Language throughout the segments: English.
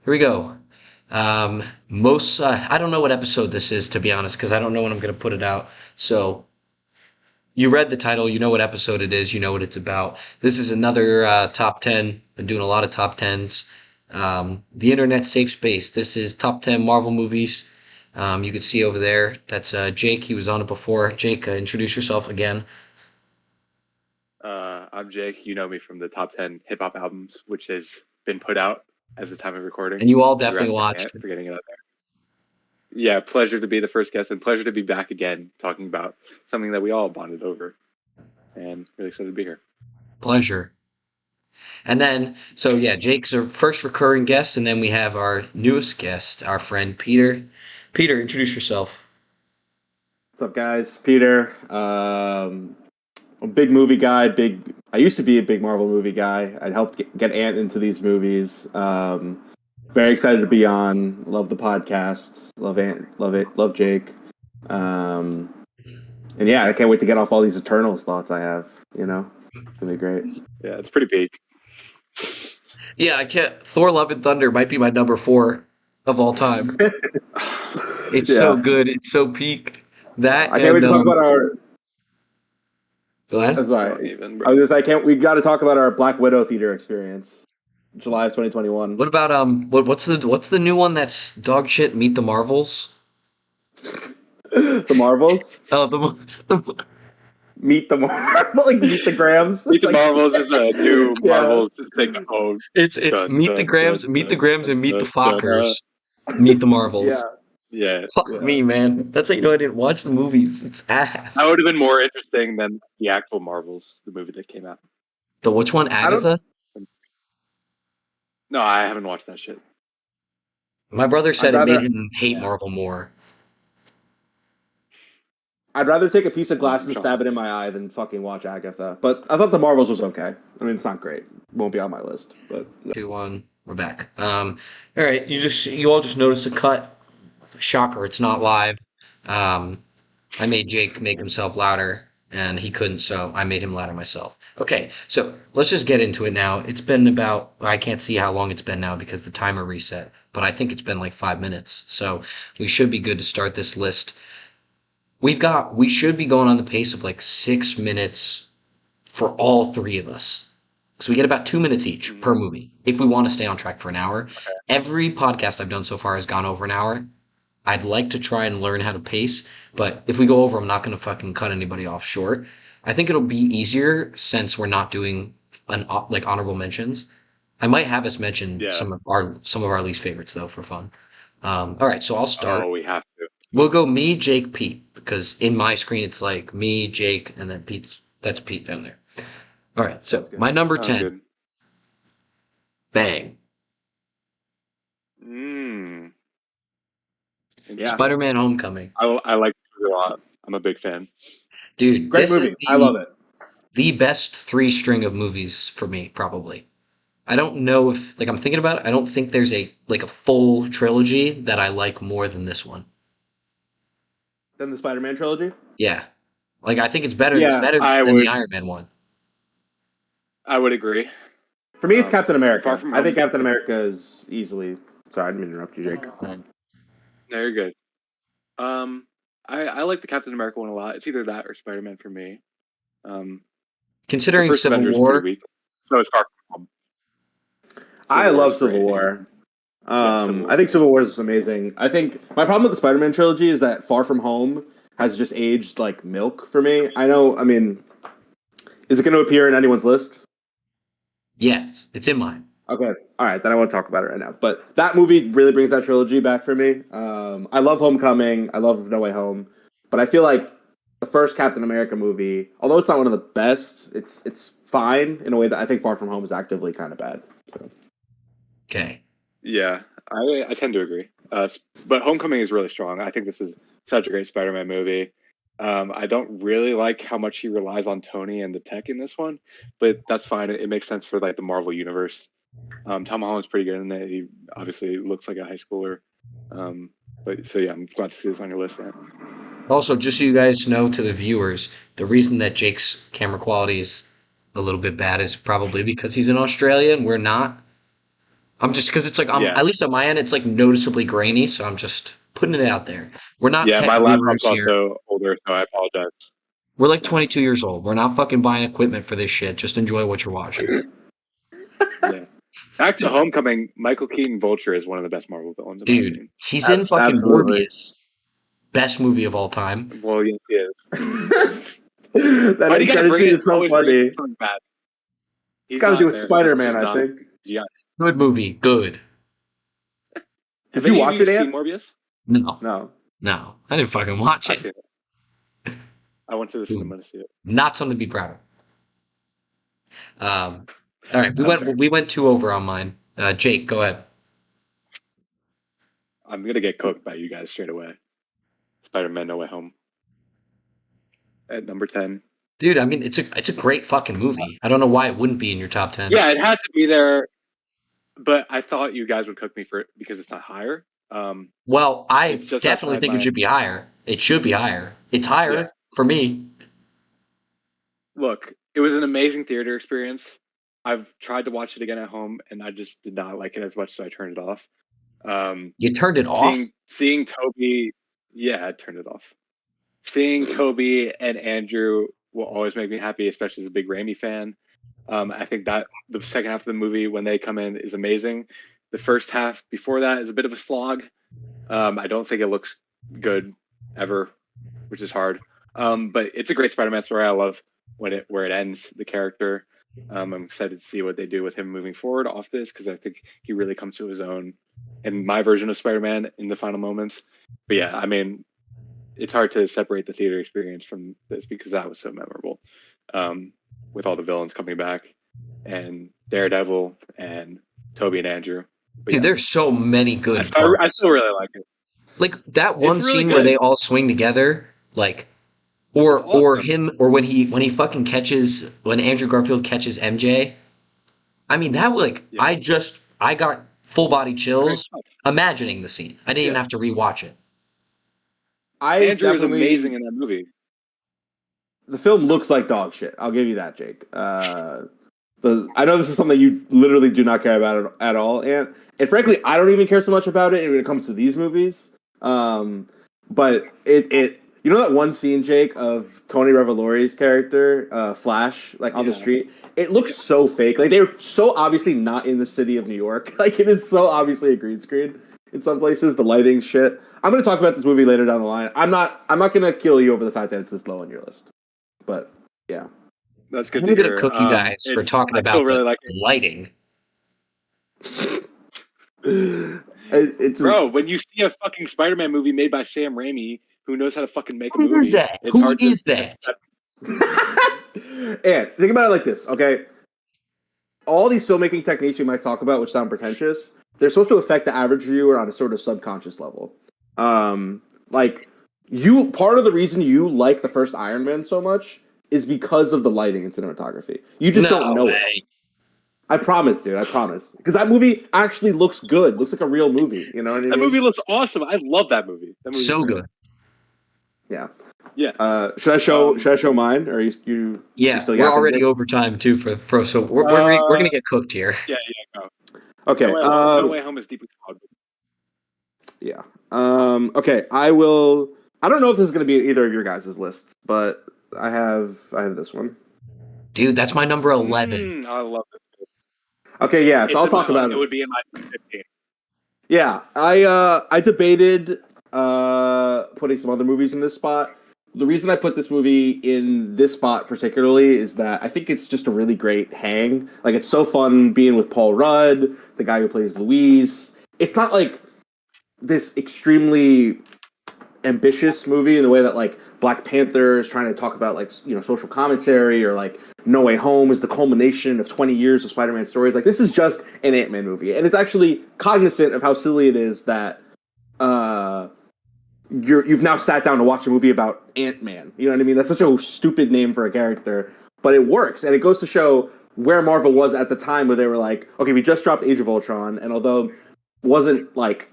Here we go. Most I don't know what episode this is to be honest, because I don't know when I'm gonna put it out. So you read the title, you know what episode it is, you know what it's about. This is another top 10. Been doing a lot of top 10s. The internet safe space. This is top 10 Marvel movies. You can see over there. That's Jake. He was on it before. Jake, introduce yourself again. I'm Jake. You know me from the top 10 hip hop albums, which has been put out as the time of recording. And you all definitely Congrats to watched. Ant for getting it out there. Yeah, pleasure to be the first guest and pleasure to be back again talking about something that we all bonded over. And really excited to be here. Pleasure. And then, so yeah, Jake's our first recurring guest, and then we have our newest guest, our friend Peter. Peter, introduce yourself. What's up, guys? Peter. I'm a big movie guy. I used to be a big Marvel movie guy. I helped get Ant into these movies. Very excited to be on. Love the podcast. Love Ant. Love it. Love Jake. And yeah, I can't wait to get off all these Eternals thoughts I have. It's gonna be great. Yeah, it's pretty peak. Yeah, I can't. Thor: Love and Thunder might be my number four of all time. It's so Yeah. good. It's so peaked. That I can't wait and to talk about our. go I ahead. was like, Don't even, I was just. I can't. We got to talk about our Black Widow theater experience, July of 2021. What about what's the new one that's dog shit? Meet the Marvels. The Marvels. Oh, the Meet the Marvel, like Meet the Grams. Meet the Like, Marvels is a new yeah. Marvels thing. Oh, it's dun, Meet the dun, Grams, dun, Meet the dun, Grams, and dun, Meet the dun, dun. Fockers. Meet the Yeah, Marvels. Yeah, Fuck yeah. me, man. That's how you know I didn't watch the movies. It's that ass. would have been more interesting than the actual Marvels, the movie that came out. The which one? I don't. Agatha? No, I haven't watched that shit. My brother I'd said it made rather. him hate Yeah. Marvel more. I'd rather take a piece of glass and Sean. stab it in my eye than fucking watch Agatha. But I thought the Marvels was okay. I mean, it's not great. Won't be on my list. But 2-1. We're back. All right. You all just noticed a cut. Shocker. It's not live. Um, I made Jake make himself louder, and he couldn't, so I made him louder myself. Okay, so let's just get into it now. It's been about, I can't see how long it's been now because the timer reset, but I think it's been like 5 minutes. So we should be good to start this list. We should be going on the pace of like 6 minutes for all three of us. So we get about 2 minutes each per movie if we want to stay on track for an hour. Every podcast I've done so far has gone over an hour. I'd like to try and learn how to pace, but if we go over, I'm not going to fucking cut anybody off short. I think it'll be easier since we're not doing like honorable mentions. I might have us mention Yeah. some of our least favorites though for fun. All right, so I'll start. Oh, we have to. We'll go me, Jake, Pete because in my screen it's like me, Jake, and then Pete. That's Pete down there. All right, so my number Sounds 10, good. bang, Mm. yeah, Spider-Man: Homecoming. I like it a lot. I'm a big fan. Dude, great this movie. is I love it. the best three string of movies for me, probably. I don't know if like I'm thinking about it, I don't think there's a full trilogy that I like more than this one. Then the Spider-Man trilogy. Yeah. Like I think it's better Yeah, than the Iron Man one. I would agree. for me, it's Captain America. Far From I think Home. Captain America is easily. Sorry, I didn't mean to interrupt you, Jake. No, you're good. I like the Captain America one a lot. It's either that or Spider-Man for me. The Considering first Civil Avengers is War, pretty weak. So is Far From Home. I War love is Civil great. War. Yeah, Civil War. I think Civil War is amazing. I think my problem with the Spider-Man trilogy is that Far From Home has just aged like milk for me. I know. I mean, is it going to appear in anyone's list? yes, it's in mine. Okay. All right. Then I won't talk about it right now. But that movie really brings that trilogy back for me. I love Homecoming. I love No Way Home. But I feel like the first Captain America movie, although it's not one of the best, it's fine in a way that I think Far From Home is actively kind of bad. So. Okay. Yeah, I tend to agree. But Homecoming is really strong. I think this is such a great Spider-Man movie. I don't really like how much he relies on Tony and the tech in this one, but that's fine. It makes sense for like the Marvel universe. Tom Holland's pretty good in it. He obviously looks like a high schooler. But so yeah, I'm glad to see this on your list. Ant. Also, just so you guys know to the viewers, the reason that Jake's camera quality is a little bit bad is probably because he's in Australia and we're not. I'm just because it's like Yeah, at least on my end, it's like noticeably grainy, so I'm just putting it out there. We're not yeah. tech My laptop's gurus here. also older, so I apologize. We're like 22 years old. We're not fucking buying equipment for this shit. Just enjoy what you're watching. Yeah. Back to Homecoming. Michael Keaton Vulture is one of the best Marvel villains in my Dude, opinion. he's in fucking Absolutely. Morbius. Best movie of all time. Well, yes, he is. That Why do end you got to credit bring scene it? is so Always bring it funny. to something bad. It's He's got to do not with there. He's Spider-Man, just I not. think. Yeah. Good movie. Good. Did Have you any of watch you it, seen Ant? Morbius? No. No, No. I didn't fucking watch I've it. seen it. I went to the Dude, cinema to see it. not something to be proud of. All right, we I'm went fair. we went two over on mine. Jake, go ahead. I'm gonna get cooked by you guys straight away. Spider-Man: No Way Home at number 10. Dude, I mean it's a great fucking movie. I don't know why it wouldn't be in your top 10. Yeah, it had to be there, but I thought you guys would cook me for it because it's not higher. Well, I It's just definitely outside think it my. should be higher. It should be higher. It's Yeah. higher for me. Look, it was an amazing theater experience. I've tried to watch it again at home, and I just did not like it as much, so I turned it off. Um, You turned it off? seeing Toby, yeah, I turned it off. Seeing Toby and Andrew will always make me happy, especially as a big Raimi fan. I think that the second half of the movie, when they come in, is amazing. The first half before that is a bit of a slog. I don't think it looks good ever, which is hard. But it's a great Spider-Man story. I love where it ends. The character. I'm excited to see what they do with him moving forward off this because I think he really comes to his own in my version of Spider-Man in the final moments. But yeah, I mean, it's hard to separate the theater experience from this because that was so memorable. With all the villains coming back and Daredevil and Toby and Andrew. But Dude, yeah, there's so many good I parts. still really like it. Like that It's one really scene where good. they all swing together, like It's or awesome. him or when he fucking catches when Andrew Garfield catches MJ. I mean, that like Yeah, I got full body it's great chills stuff. imagining the scene. I didn't even Yeah, have to rewatch it. I Andrew is definitely. amazing in that movie. The film looks like dog shit. I'll give you that, Jake. I know this is something you literally do not care about at all, and frankly, I don't even care so much about it when it comes to these movies. But you know that one scene, Jake, of Tony Revolori's character, Flash, like on the Yeah, street. It looks yeah. so fake. Like they're so obviously not in the city of New York. Like it is so obviously a green screen in some places. The lighting, shit. I'm gonna talk about this movie later down the line. I'm not gonna kill you over the fact that it's this low on your list. But yeah. That's good I'm to gonna hear. cook you guys for It's talking I still about the really like it, lighting. It bro. just When you see a fucking Spider-Man movie made by Sam Raimi, who knows how to fucking make a Who is movie, that? it's Who hard to. is that? and think about it like this, okay? All these filmmaking techniques we might talk about, which sound pretentious, they're supposed to affect the average viewer on a sort of subconscious level. Like you, part of the reason you like the first Iron Man so much is because of the lighting and cinematography. You just don't No know it. way. I promise, dude. I promise. Because that movie actually looks good. Looks like a real movie. You know what I That mean? movie looks awesome. I love that movie. That movie's So great. good. Yeah. Yeah. Should I show mine, or are you Yeah, still we're yapping, already Jake? over time too for pro, so we're Uh, gonna get cooked here. yeah, yeah, go. Okay. No Way Home is deeply flawed. Yeah. Okay. I will. I don't know if this is going to be in either of your guys' lists, but I have this one. Dude, that's my number 11. I love it. Okay. Yeah. So It's I'll in my talk about it it. would be in my 15. Yeah. I debated putting some other movies in this spot. The reason I put this movie in this spot particularly is that I think it's just a really great hang. Like it's so fun being with Paul Rudd, the guy who plays Louise. It's not like this extremely ambitious movie in the way that like Black Panther is trying to talk about like social commentary, or like No Way Home is the culmination of 20 years of Spider-Man stories. Like this is just an Ant-Man movie, and it's actually cognizant of how silly it is that uh you've now sat down to watch a movie about Ant-Man. You know what I mean? That's such a stupid name for a character, but it works, and it goes to show where Marvel was at the time, where they were like, okay, we just dropped Age of Ultron, and although wasn't like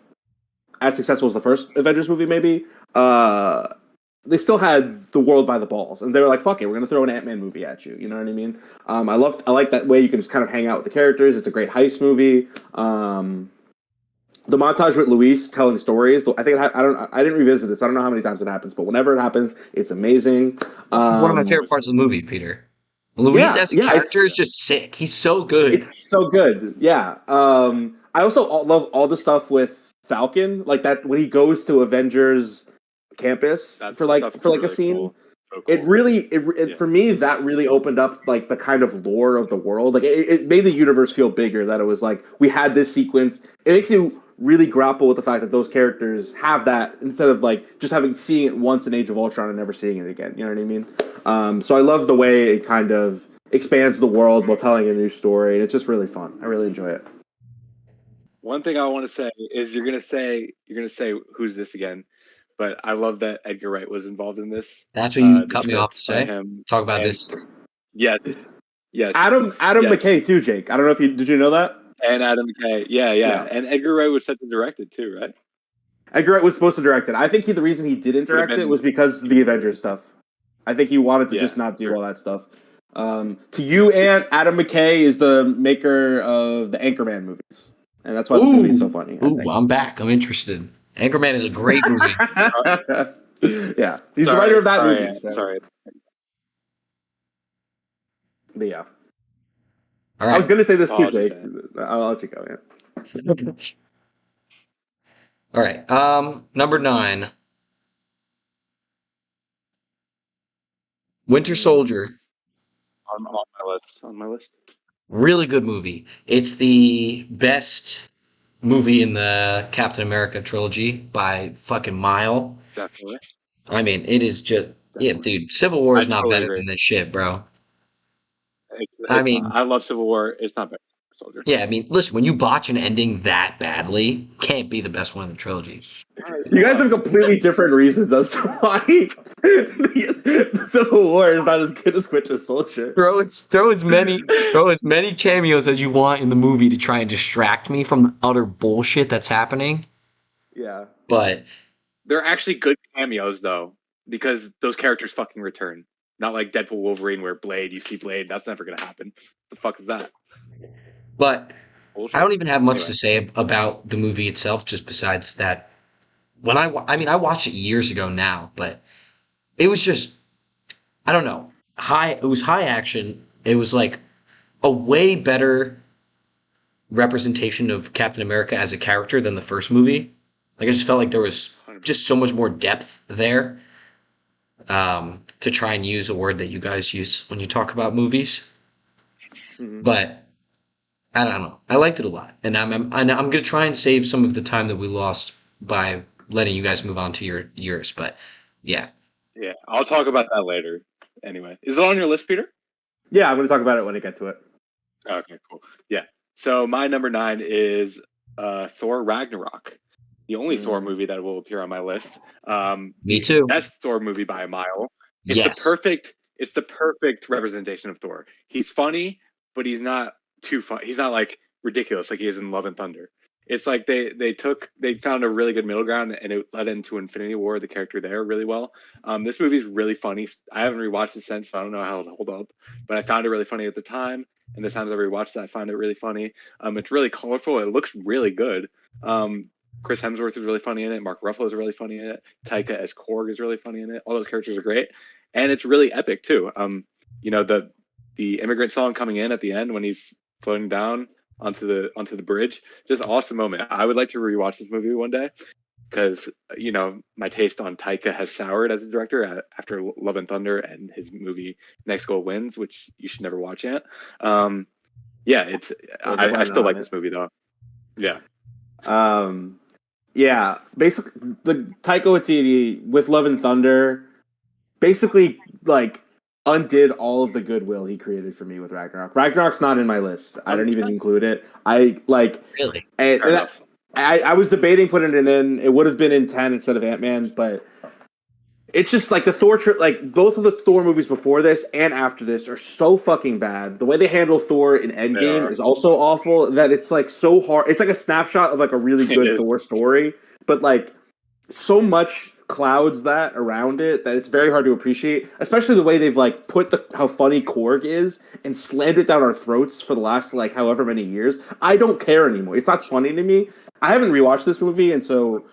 as successful as the first Avengers movie, maybe. they still had the world by the balls, and they were like, "Fuck it, we're gonna throw an Ant-Man movie at you." You know what I mean? I like that way you can just kind of hang out with the characters. It's a great heist movie. The montage with Luis telling stories. I think I didn't revisit this. I don't know how many times it happens, but whenever it happens, it's amazing. It's one of my favorite parts of the movie, Peter. Luis Yeah, as a yeah, character is just sick. He's so good. it's so good. Yeah. I also love all the stuff with Falcon, like that when he goes to Avengers campus That for stuff's a really scene. cool. So It cool. really, Yeah. for me, that really opened up like the kind of lore of the world. Like it made the universe feel bigger. That it was like we had this sequence. It makes you really grapple with the fact that those characters have that instead of like just seeing it once in Age of Ultron and never seeing it again. You know what I mean? So I love the way it kind of expands the world while telling a new story, and it's just really fun. I really enjoy it. One thing I want to say is you're gonna say who's this again? But I love that Edgar Wright was involved in this. That's what you The cut me off to script by say. him. Talk about And this. yes, yes, Adam yes. McKay too, Jake. I don't know if did you know that? And Adam McKay. Yeah. Yeah. And Edgar Wright was set to direct it too, right? Edgar Wright was supposed to direct it. I think the reason he didn't Would have direct it been was because of the Avengers stuff. I think he wanted to just not do sure. all that stuff. To you, Ant, Adam McKay is the maker of the Anchorman movies, and that's why this movie is so funny. I think. I'm back. I'm interested. Anchorman is a great movie. Yeah, he's the writer of that movie. So. Sorry. But yeah, All right. I was gonna say this too, Apologies, Jake. Ant. I'll let you go. Yeah. All right. Number 9. Winter Soldier. On my list. On my list. Really good movie. It's the best movie in the Captain America trilogy by fucking mile. Definitely. I mean, it is just yeah, Definitely. dude. Civil War I is not totally better agree. than this shit, bro. I It's not. mean, I love Civil War. It's not better than Soldier. yeah, I mean, listen, when you botch an ending that badly, can't be the best one in the trilogy. You guys have completely different reasons as to why the Civil War is not as good as Winter Soldier. Throw as many cameos as you want in the movie to try and distract me from the utter bullshit that's happening. Yeah. But They're actually good cameos though, because those characters fucking return. Not like Deadpool Wolverine where you see Blade, that's never gonna happen. The fuck is that? I don't even have much Anyway. to say about the movie itself, just besides that when I watched it years ago now, but it was just I don't know. It was high action. It was like a way better representation of Captain America as a character than the first movie. Like I just felt like there was just so much more depth there. To try and use a word that you guys use when you talk about movies. Mm-hmm. But I don't know. I liked it a lot, and I'm gonna try and save some of the time that we lost by letting you guys move on to yours. But yeah, Yeah, I'll talk about that later. Anyway, is it on your list, Peter? Yeah, I'm going to talk about it when I get to it. Okay, cool. Yeah. So my number 9 is Thor Ragnarok, the only Thor movie that will appear on my list. me The too. best Thor movie by a mile. Yes, It's the perfect representation of Thor. He's funny, but he's not too fun. He's not like ridiculous like he is in Love and Thunder. It's like they found a really good middle ground, and it led into Infinity War, the character there, really well. This movie's really funny. I haven't rewatched it since, so I don't know how it'll hold up. But I found it really funny at the time, and the times I rewatched it, I found it really funny. It's really colorful. It looks really good. Chris Hemsworth is really funny in it. Mark Ruffalo is really funny in it. Taika as Korg is really funny in it. All those characters are great, and it's really epic too. The immigrant song coming in at the end when he's floating down onto the bridge, just awesome moment. I would like to rewatch this movie one day because my taste on Taika has soured as a director after Love and Thunder and his movie Next Goal Wins, which you should never watch yet. I still like this movie though. Yeah. Yeah, basically, the Taika Waititi with Love and Thunder basically like undid all of the goodwill he created for me with Ragnarok. Ragnarok's not in my list. I don't even include it. I like really. and I was debating putting it in. It would have been in 10 instead of Ant-Man, but it's just like the Thor like both of the Thor movies before this and after this are so fucking bad. The way they handle Thor in Endgame is also awful that it's like so hard. It's like a snapshot of like a really good Thor story, but like so much clouds that around it that it's very hard to appreciate, especially the way they've like put how funny Korg is and slammed it down our throats for the last like however many years. I don't care anymore. It's not funny to me. I haven't rewatched this movie, and so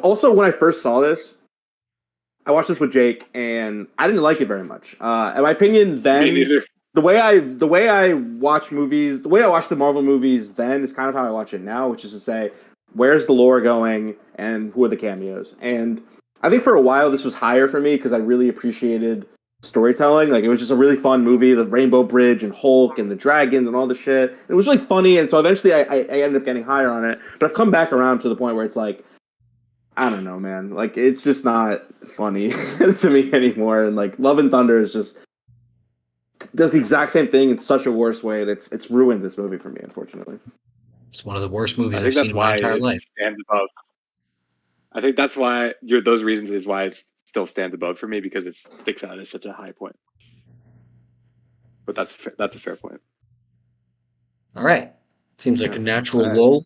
also when I first saw this, I watched this with Jake, and I didn't like it very much. In my opinion, Me then neither. the way I watch movies, the way I watch the Marvel movies then is kind of how I watch it now, which is to say, where's the lore going and who are the cameos? And I think for a while this was higher for me because I really appreciated storytelling. Like it was just a really fun movie, the Rainbow Bridge and Hulk and the dragons and all the shit. It was really funny, and so eventually I ended up getting higher on it. But I've come back around to the point where it's like, I don't know, man. Like it's just not funny to me anymore. And like Love and Thunder is just does the exact same thing in such a worse way, and it's ruined this movie for me, unfortunately. It's one of the worst I movies I've think seen that's in my why entire it life. stands above. I think that's why those reasons is why it still stands above for me because it sticks out at such a high point. But that's a fair point. All right. Seems like Yeah. a natural All right. lull.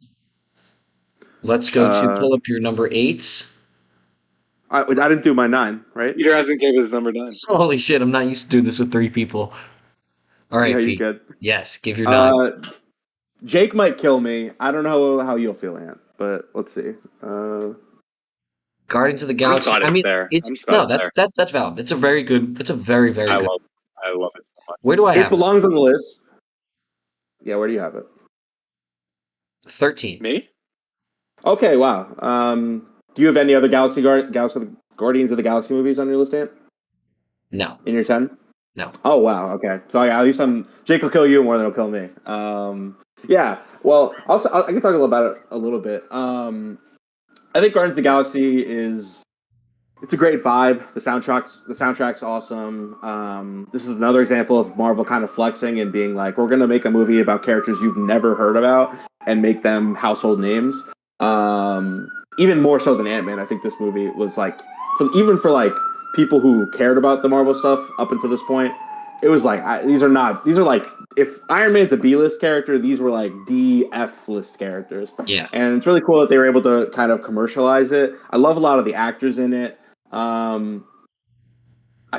Let's go to pull up your number 8s. I didn't do my 9, right? Peter hasn't gave his number 9. Holy shit, I'm not used to doing this with 3 people. All right, Yeah, you Pete. good. Yes, give your 9. Jake might kill me. I don't know how you'll feel, Ant, but let's see. Guardians of the I'm just Galaxy. glad I it's mean, there. it's I'm just glad no, it's there. that's valid. It's a very good. It's a very very I good. love it so much. Where do I It have it? belongs on the list. Yeah, where do you have it? 13. Me? Okay, wow. Do you have any other Guardians of the Galaxy movies on your list, Ant? No, In your 10? no. Oh wow, okay. So yeah, at least Jake will kill you more than he'll kill me. Yeah. Well, also I can talk about it a little bit. I think Guardians of the Galaxy it's a great vibe. The soundtrack's awesome. This is another example of Marvel kind of flexing and being like, we're gonna make a movie about characters you've never heard about and make them household names. Even more so than Ant-Man, I think this movie was like, even for like people who cared about the Marvel stuff up until this point, it was like these are like if Iron Man's a B-list character, these were like D F list characters. Yeah, And it's really cool that they were able to kind of commercialize it. I love a lot of the actors in it. I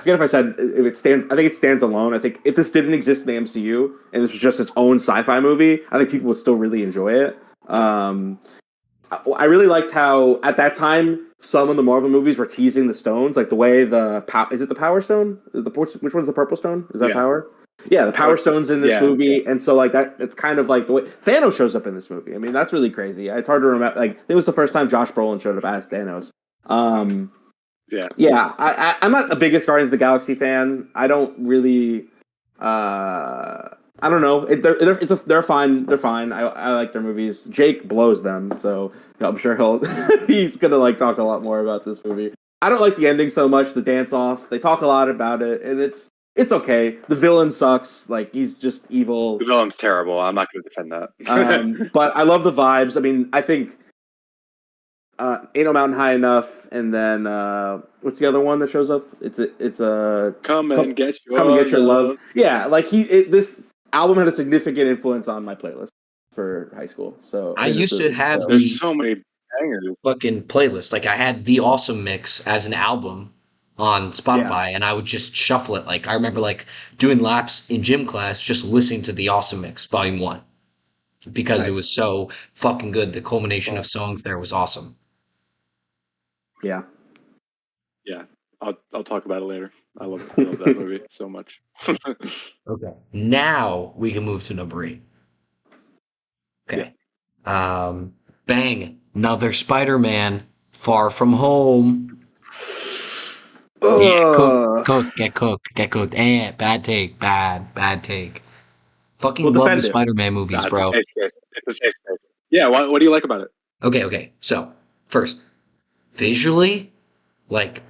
forget if I said if it stands. I think it stands alone. I think if this didn't exist in the MCU and this was just its own sci-fi movie, I think people would still really enjoy it. I really liked how at that time some of the Marvel movies were teasing the stones, like the way is it the Power Stone? Which one's the Purple Stone? Is that Yeah. Power? Yeah, the Power Stone's in this Yeah. movie, and so like that, it's kind of like the way Thanos shows up in this movie. I mean, that's really crazy. It's hard to remember. Like, it was the first time Josh Brolin showed up as Thanos. Yeah. Yeah, I'm not the biggest Guardians of the Galaxy fan. I don't really. I don't know. They're fine. They're fine. I like their movies. Jake blows them, so I'm sure he's gonna like talk a lot more about this movie. I don't like the ending so much. The dance off. They talk a lot about it, and it's okay. The villain sucks. Like he's just evil. The villain's terrible. I'm not going to defend that. But I love the vibes. I mean, I think Ain't No Mountain High Enough, and then what's the other one that shows up? It's a Come and get your love. Yeah, like this album had a significant influence on my playlist for high school. So I used to have so. the There's so many bangers. fucking playlist. Like I had the Awesome Mix as an album on Spotify, and I would just shuffle it. Like I remember like doing laps in gym class, just listening to the Awesome Mix Volume 1 because it Nice. was so fucking good. The culmination of songs there was awesome. Yeah. Yeah. I'll talk about it later. I love that movie so much. Okay. Now we can move to number 8. Okay. Bang. Another Spider-Man. Far From Home. Yeah, get cooked. Bad take. Bad take. Fucking We'll love the defend it. Spider-Man movies, It's a bro. safe space. It's a safe space. Yeah. What do you like about it? Okay. So, first, visually, like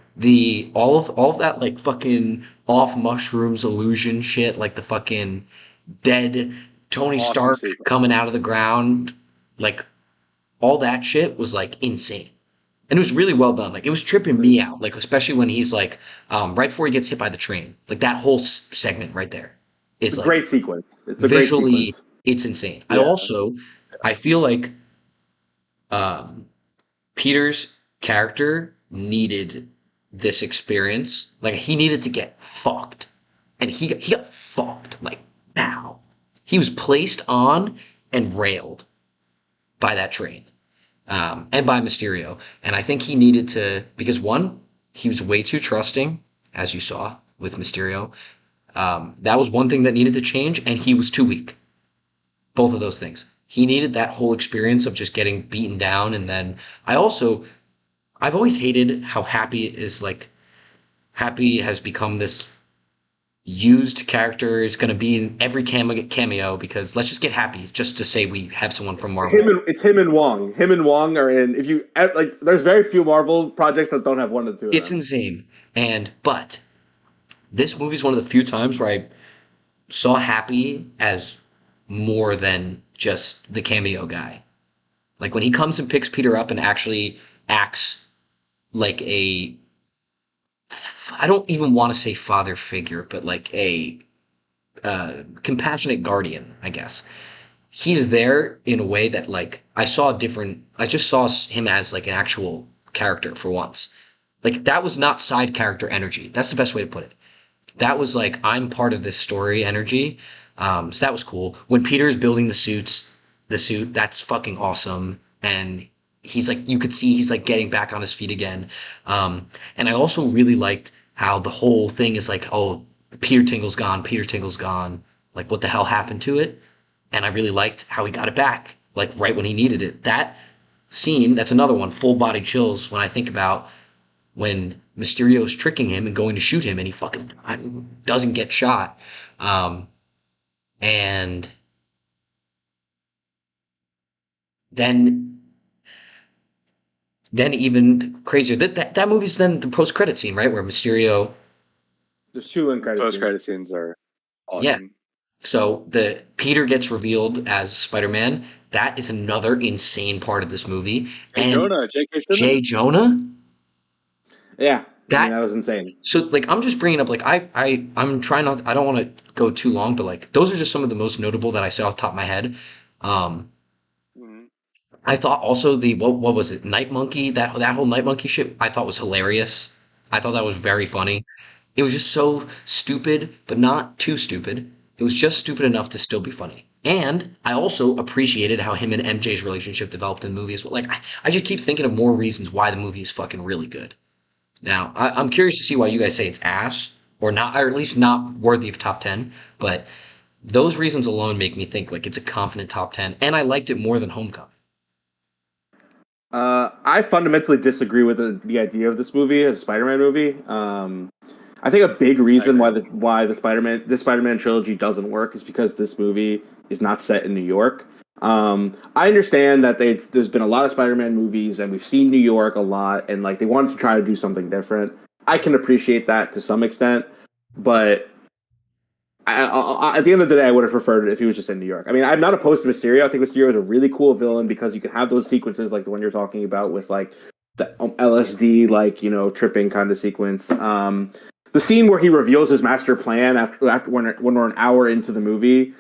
all of that like fucking off mushrooms illusion shit, like the fucking dead Tony Awesome Stark sequence. coming out of the ground, like all that shit was like insane. And it was really well done. Like it was tripping me out. Like especially when he's like right before he gets hit by the train. Like that whole segment right there is It's a like great sequence. It's a great visually sequence. it's insane. Yeah. I feel like Peter's character needed this experience. Like he needed to get fucked, and he got fucked. Like pow, he was placed on and railed by that train, and by Mysterio. And I think he needed to because one, he was way too trusting, as you saw with Mysterio. That was one thing that needed to change, and he was too weak. Both of those things. He needed that whole experience of just getting beaten down, and then I've always hated how Happy is like Happy has become this used character is going to be in every cameo because let's just get Happy just to say we have someone from Marvel. It's him and Wong. Him and Wong are in. If you like, there's very few Marvel projects that don't have one or two of It's them. insane. But this movie is one of the few times where I saw Happy as more than just the cameo guy. Like when he comes and picks Peter up and actually acts like I don't even want to say father figure, but like a compassionate guardian, I guess. He's there in a way that like I just saw him as like an actual character for once. Like that was not side character energy. That's the best way to put it. That was like I'm part of this story energy. So that was cool. When Peter's building the suit, that's fucking awesome. And he's like, you could see he's like getting back on his feet again. And I also really liked how the whole thing is like, oh, Peter Tingle's gone. Peter Tingle's gone. Like, what the hell happened to it? And I really liked how he got it back, like right when he needed it. That scene, that's another one, full body chills when I think about when Mysterio's tricking him and going to shoot him and he fucking doesn't get shot. And then even crazier. That movie's then the post credit scene, right, where Mysterio. There's two in credit Post credit scenes. scenes are Yeah. awesome. So the Peter gets revealed as Spider-Man. That is another insane part of this movie. Hey, And Jonah, J.K. Jay Simmons. Jonah. Yeah, That that was insane. so like I'm just bringing up like I'm trying not. I don't want to go too long, but like those are just some of the most notable that I saw off the top of my head. Um, Mhm. I thought also the what was it? Night Monkey, that whole Night Monkey shit I thought was hilarious. I thought that was very funny. It was just so stupid, but not too stupid. It was just stupid enough to still be funny. And I also appreciated how him and MJ's relationship developed in the movie as well. Like I just keep thinking of more reasons why the movie is fucking really good. Now, I'm curious to see why you guys say it's ass or not, or at least not worthy of top 10. But those reasons alone make me think like it's a confident top 10, and I liked it more than Homecoming. I fundamentally disagree with the idea of this movie as a Spider-Man movie. I think a big reason why the Spider-Man trilogy doesn't work is because this movie is not set in New York. I understand that there's been a lot of Spider-Man movies and we've seen New York a lot, and like they wanted to try to do something different. I can appreciate that to some extent, but at the end of the day, I would have preferred it if he was just in New York. I mean, I'm not opposed to Mysterio. I think Mysterio is a really cool villain because you can have those sequences like the one you're talking about with like the LSD, like, you know, tripping kind of sequence. The scene where he reveals his master plan after when we're an hour into the movie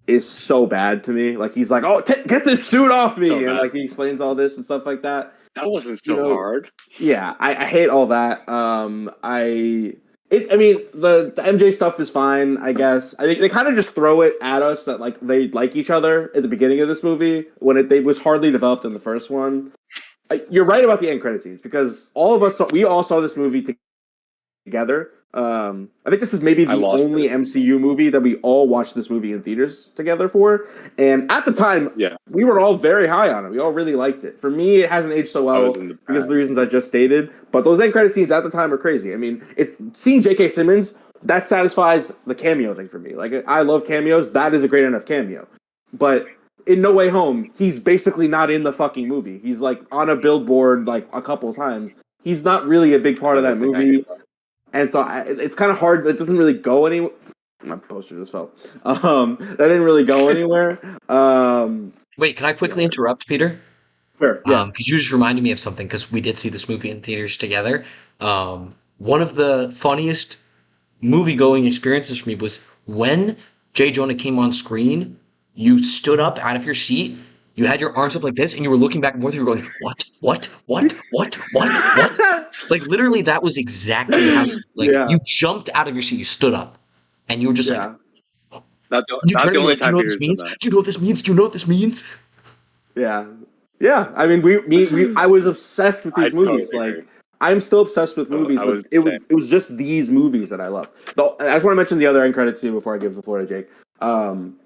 is so bad to me. Like he's like, "Oh, get this suit off me," and like he explains all this and stuff like that. That wasn't so hard. Yeah, I hate all that. I mean, the MJ stuff is fine, I guess. I think they kind of just throw it at us that like they like each other at the beginning of this movie when it was hardly developed in the first one. You're right about the end credit scenes because we all saw this movie together. I think this is maybe the only MCU movie that we all watched this movie in theaters together for. And at the time, we were all very high on it. We all really liked it. For me, it hasn't aged so well because of the reasons I just stated. But those end credit scenes at the time are crazy. I mean, it's seeing J.K. Simmons, that satisfies the cameo thing for me. Like, I love cameos. That is a great enough cameo. But in No Way Home, he's basically not in the fucking movie. He's like on a billboard like a couple times. He's not really a big part of that movie. And so it's kind of hard. It doesn't really go anywhere. My poster just fell. That didn't really go anywhere. Wait, can I quickly interrupt, Peter? Sure. Yeah. Because you just reminded me of something because we did see this movie in theaters together. One of the funniest movie-going experiences for me was when Jay Jonah came on screen. You stood up out of your seat You had your arms up like this, and you were looking back and forth. You were going, what? Like literally, that was exactly how. Like Yeah, you jumped out of your seat, you stood up, and you were just like, yeah, you Not turned the to me only like, do you time know what this Peter's done means? that. Do you know what this means? Do you know what this means? yeah, yeah. I mean, I was obsessed with I these movies. totally agree. Like, I'm still obsessed with Oh, movies, I but was the same. it was just these movies that I loved. Though, I just want to mention the other end credits too before I give the floor to Jake. Um,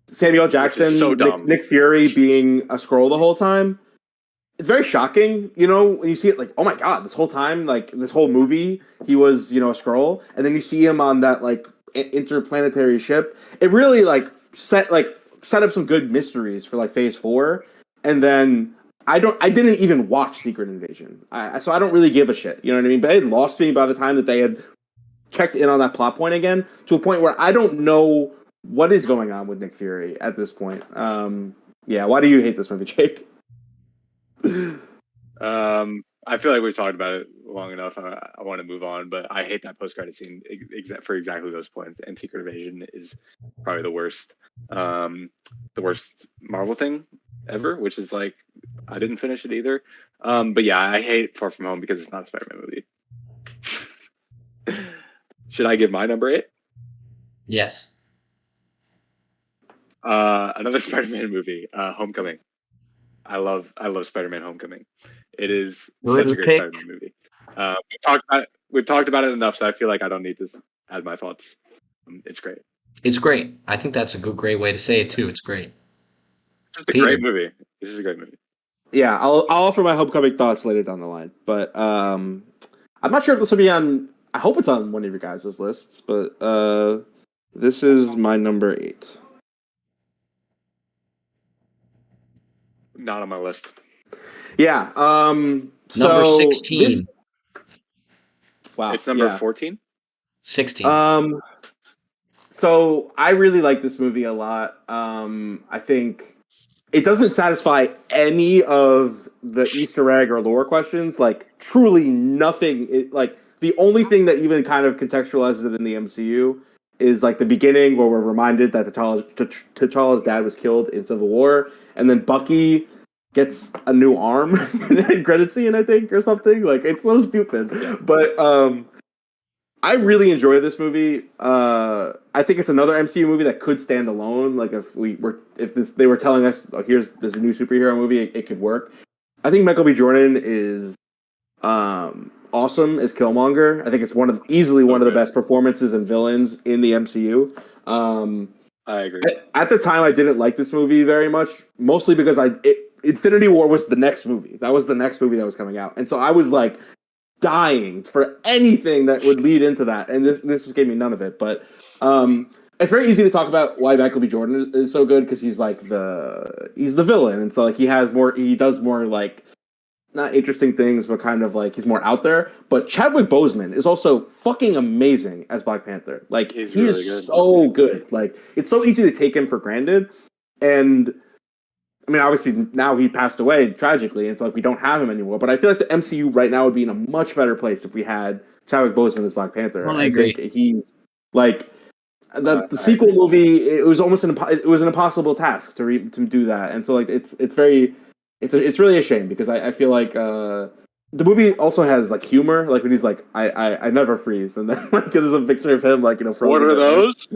Samuel Which is so Jackson, dumb. Nick Fury being a Skrull the whole time. It's very shocking, when you see it. Like, oh my god, this whole time, like this whole movie, he was, a Skrull, and then you see him on that like interplanetary ship. It really set up some good mysteries for like Phase 4, and then I didn't even watch Secret Invasion, so I don't really give a shit. You know what I mean? But it had lost me by the time that they had checked in on that plot point again, to a point where I don't know what is going on with Nick Fury at this point. Yeah, why do you hate this movie, Jake? I feel like we've talked about it long enough. I want to move on, but I hate that post-credit scene for exactly those points. And Secret Invasion is probably the worst Marvel thing ever, which is like I didn't finish it either. But yeah, I hate Far From Home because it's not a Spider-Man movie. Should I give my number 8? Yes. Another Spider-Man movie, Homecoming. I love Spider-Man: Homecoming. It is such a Good great pick. Spider-Man movie. We've talked about it enough, so I feel like I don't need to add my thoughts. It's great. It's great. I think that's a great way to say it too. It's great. It's just a Peter. great movie. This is a great movie. Yeah, I'll offer my Homecoming thoughts later down the line, but I'm not sure if this will be on. I hope it's on one of your guys' lists, but this is my number 8. Not on my list. Yeah. Number So this. 16. Wow. It's number Yeah. 14. 16. Um. So I really like this movie a lot. I think it doesn't satisfy any of the Easter egg or lore questions. Like truly nothing. Like the only thing that even kind of contextualizes it in the MCU is like the beginning where we're reminded that T'Challa's dad was killed in Civil War, and then Bucky gets a new arm in credit scene, I think, or something. Like it's so stupid, Yeah. but I really enjoy this movie. I think it's another MCU movie that could stand alone. Like if they were telling us, oh, here's this new superhero movie, it could work. I think Michael B. Jordan is awesome as Killmonger. I think it's easily one of the best performances and villains in the MCU. I agree. At the time, I didn't like this movie very much, mostly because Infinity War was the next movie. That was the next movie that was coming out, and so I was like dying for anything that would lead into that, and this just gave me none of it. But it's very easy to talk about why Michael B. Jordan is so good because he's the villain, and so like he does more like not interesting things, but kind of like he's more out there. But Chadwick Boseman is also fucking amazing as Black Panther. Like He's he really is good. so good. Like it's so easy to take him for granted, and I mean, obviously now he passed away tragically, and it's like we don't have him anymore. But I feel like the MCU right now would be in a much better place if we had Chadwick Boseman as Black Panther. Totally I think agree. he's like the I sequel agree. movie. It was almost it was an impossible task to do that, and so like it's really a shame because I feel like the movie also has like humor, like when he's like I never freeze, and then like there's a picture of him like frozen. What are those?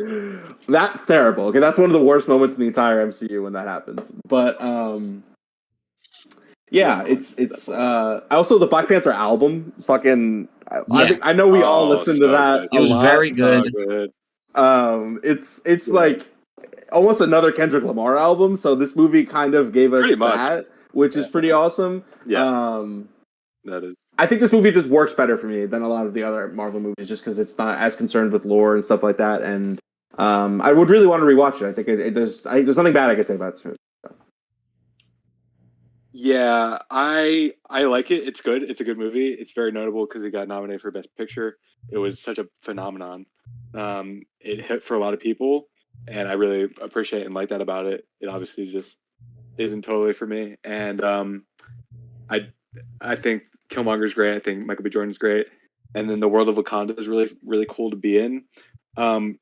That's terrible. Okay, that's one of the worst moments in the entire MCU when that happens. But yeah, it's also the Black Panther album. Fucking, Yeah. I know we all Oh, listen to so that good. It a was lot. very So good. good. It's Yeah. like almost another Kendrick Lamar album. So this movie kind of gave Pretty us much. that, which is pretty awesome. Yeah, that is. I think this movie just works better for me than a lot of the other Marvel movies, just because it's not as concerned with lore and stuff like that. And I would really want to rewatch it. I think there's nothing bad I could say about this movie. Yeah, I like it. It's good. It's a good movie. It's very notable because it got nominated for Best Picture. It was such a phenomenon. It hit for a lot of people, and I really appreciate and like that about it. It obviously just isn't totally for me, and I I think Killmonger's great. I think Michael B. Jordan's great, and then the world of Wakanda is really cool to be in.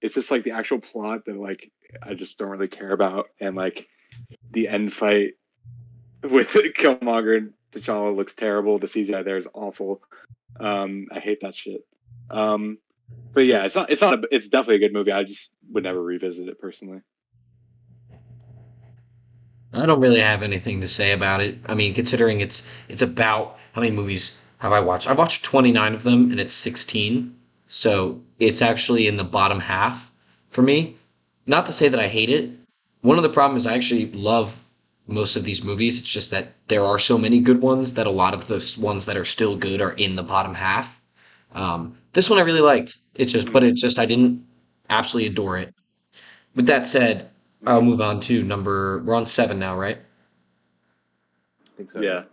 It's just like the actual plot that like I just don't really care about, and like the end fight with Killmonger and T'Challa looks terrible. The CGI there is awful. I hate that shit. But yeah, it's definitely a good movie. I just would never revisit it personally. I don't really have anything to say about it. I mean, considering it's about how many movies have I watched? I've watched 29 of them and it's 16. So it's actually in the bottom half for me. Not to say that I hate it. One of the problems is I actually love most of these movies. It's just that there are so many good ones that a lot of those ones that are still good are in the bottom half. This one I really liked. But Mm-hmm. it just I didn't absolutely adore it. With that said, I'll Mm-hmm. move on to number. We're on 7 now, right? I think so. Yeah.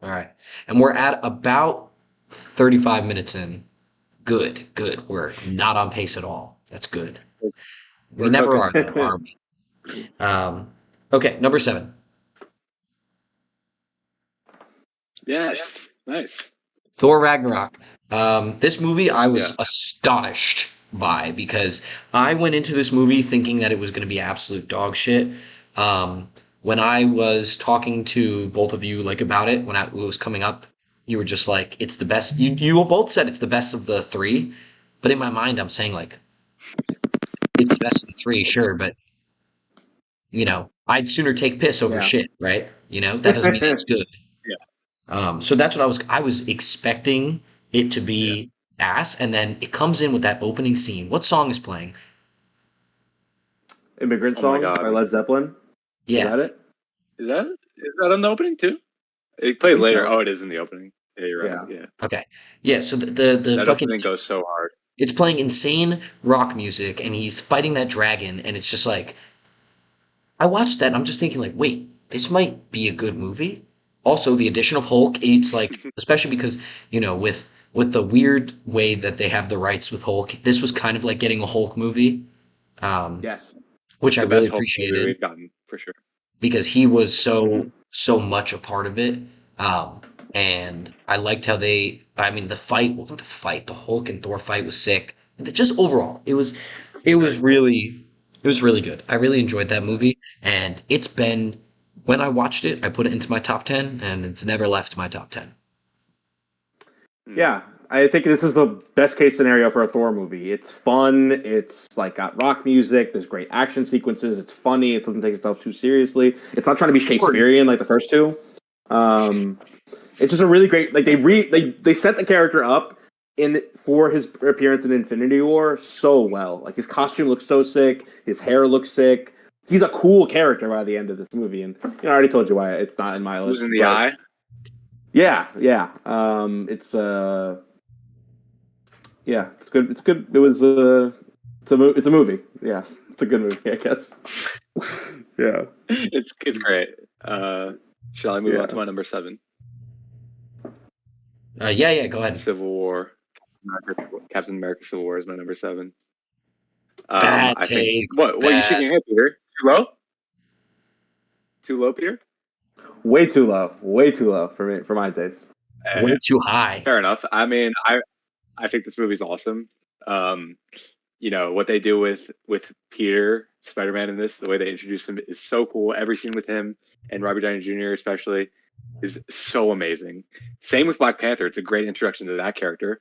All right. And we're at about 35 minutes in. Good, good. We're not on pace at all. That's good. We We're never cooking. are, though, are we? Okay, number 7. Yes. Nice. Thor Ragnarok. This movie I Yeah. was astonished by because I went into this movie thinking that it was going to be absolute dog shit. Um, when I was talking to both of you like about it when it was coming up, you were just like, "It's the best." You both said it's the best of the three, but in my mind, I'm saying like, "It's the best of the three, sure," but I'd sooner take piss over Yeah. shit, right? That doesn't mean it's good. Yeah. So that's what I was expecting it to Yeah. be ass, and then it comes in with that opening scene. What song is playing? Immigrant Oh my Song by god. Led Zeppelin. Is Yeah. that it? Is that on the opening too? It I plays think later. so. Oh, it is in the opening. Yeah, you're right. Yeah. Yeah. Okay. Yeah. So the That fucking opening goes so hard. it's playing insane rock music, and he's fighting that dragon, and it's just like I watched that, and I'm just thinking like, wait, this might be a good movie. Also, the addition of Hulk, it's like, especially because with the weird way that they have the rights with Hulk, this was kind of like getting a Hulk movie, um, Yes. which I The really best Hulk movie appreciated we've gotten for sure. because he was Hmm. so much a part of it. And I liked how I mean, the Hulk and Thor fight was sick. Just overall, it Very was cool. really good. I really enjoyed that movie, and it's been when I watched it, I put it into my top 10, and it's never left my top 10. Hmm. Yeah. I think this is the best case scenario for a Thor movie. It's fun. It's like got rock music. There's great action sequences. It's funny. It doesn't take itself too seriously. It's not trying to be Shakespearean like the first two. Um, it's just a really great like they set the character up in for his appearance in Infinity War so well. Like his costume looks so sick, his hair looks sick. He's a cool character by the end of this movie, and I already told you why it's not in my Losing list. the But eye. yeah, yeah, it's good. It's good. It's a movie. Yeah, it's a good movie, I guess. Yeah, It's great. Shall I move on to yeah. my number 7? Yeah, go ahead. Civil War. Captain America Civil War is my number 7. Bad I think take. what you Bad. shaking your head, Peter? Too low? Too low, Peter? Way too low. Way too low for me, for my taste. Way too high. Fair enough. I mean, I think this movie's awesome. Um, what they do with Peter Spider-Man in this, the way they introduce him is so cool. Every scene with him and Robert Downey Jr. especially is so amazing. Same with Black Panther. It's a great introduction to that character,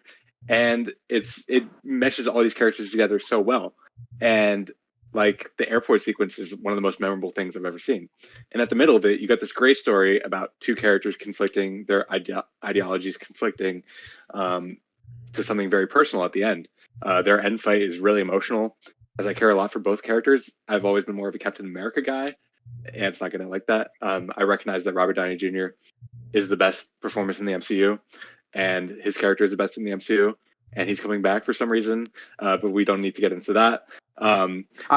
and it meshes all these characters together so well. And like the airport sequence is one of the most memorable things I've ever seen. And at the middle of it, you got this great story about two characters conflicting, their ideologies conflicting, um, to something very personal at the end. Their end fight is really emotional, as I care a lot for both characters. I've always been more of a Captain America guy, and it's not going to like that. I recognize that Robert Downey Jr. is the best performance in the MCU, and his character is the best in the MCU, and he's coming back for some reason, but we don't need to get into that. I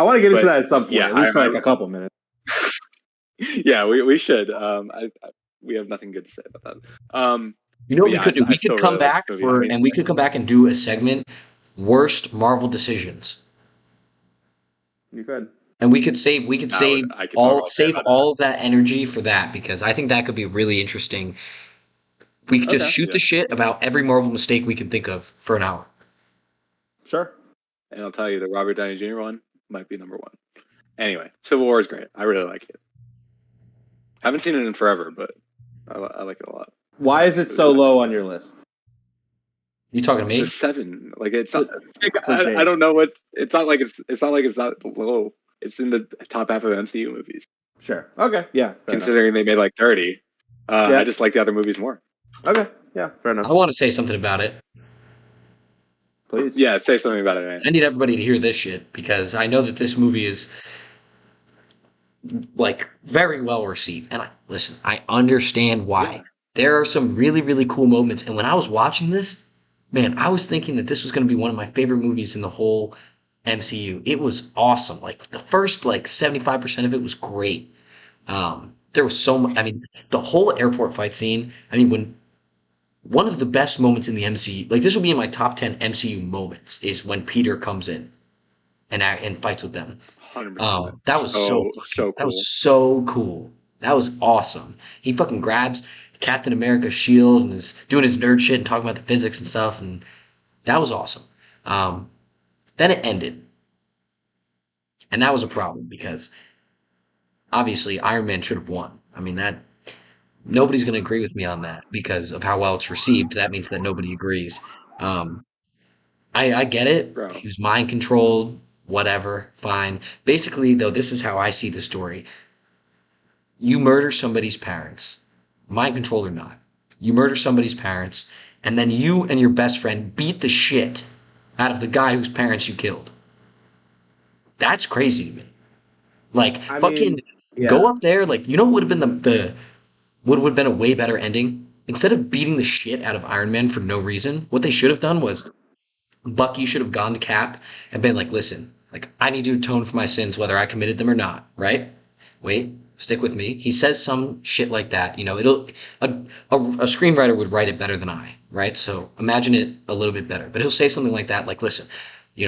want to get into But that at some point, yeah, at least for like a couple minutes. yeah, we should. We have nothing good to say about that. You know But what we yeah, could do? I We could still come really like this back movie. I mean, and we could come back and do a segment, worst Marvel decisions. You could. And we could save I could talk all day about that. all of that energy for that because I think that could be really interesting. We could just Okay. shoot Yeah. the shit about every Marvel mistake we can think of for an hour. Sure. And I'll tell you, the Robert Downey Jr. one might be number 1. Anyway, Civil War is great. I really like it. Haven't seen it in forever, but I like it a lot. Why is it so low on your list? You talking to me? It's a 7. Like it's not. For Jake. I don't know what. It's not like it's not low. It's in the top half of MCU movies. Sure. Okay. Yeah. Considering they made like 30, Yeah. I just like the other movies more. Okay. Yeah. Fair enough. I want to say something about it. Please. Yeah, say something about it, man. I need everybody to hear this shit because I know that this movie is like very well received. And listen, I understand why. Yeah. There are some really, really cool moments. And when I was watching this, man, I was thinking that this was going to be one of my favorite movies in the whole MCU. It was awesome. Like the first 75% of it was great. There was so much. I mean, the whole airport fight scene. I mean, when one of the best moments in the MCU, like this will be in my top 10 MCU moments, is when Peter comes in and fights with them. 100%. That was so so that was cool. so cool. That was awesome. He fucking grabs Captain America's shield and is doing his nerd shit and talking about the physics and stuff, and that was awesome. Then it ended, and that was a problem because obviously Iron Man should have won. I mean that nobody's going to agree with me on that because of how well it's received. That means that nobody agrees. Um, I get it. Bro. He was mind controlled. Whatever, fine. Basically, though, this is how I see the story. You murder somebody's parents, mind control or not. You murder somebody's parents, and then you and your best friend beat the shit out of the guy whose parents you killed. That's crazy to me. Like, I fucking mean, yeah. go up there. Like, you know what would have been the what would have been a way better ending? Instead of beating the shit out of Iron Man for no reason, what they should have done was Bucky should have gone to Cap and been like, listen, like, I need to atone for my sins, whether I committed them or not, right? Wait, stick with me. He says some shit like that. You know, a screenwriter would write it better than I, right? So imagine it a little bit better. But he'll say something like that, like, listen,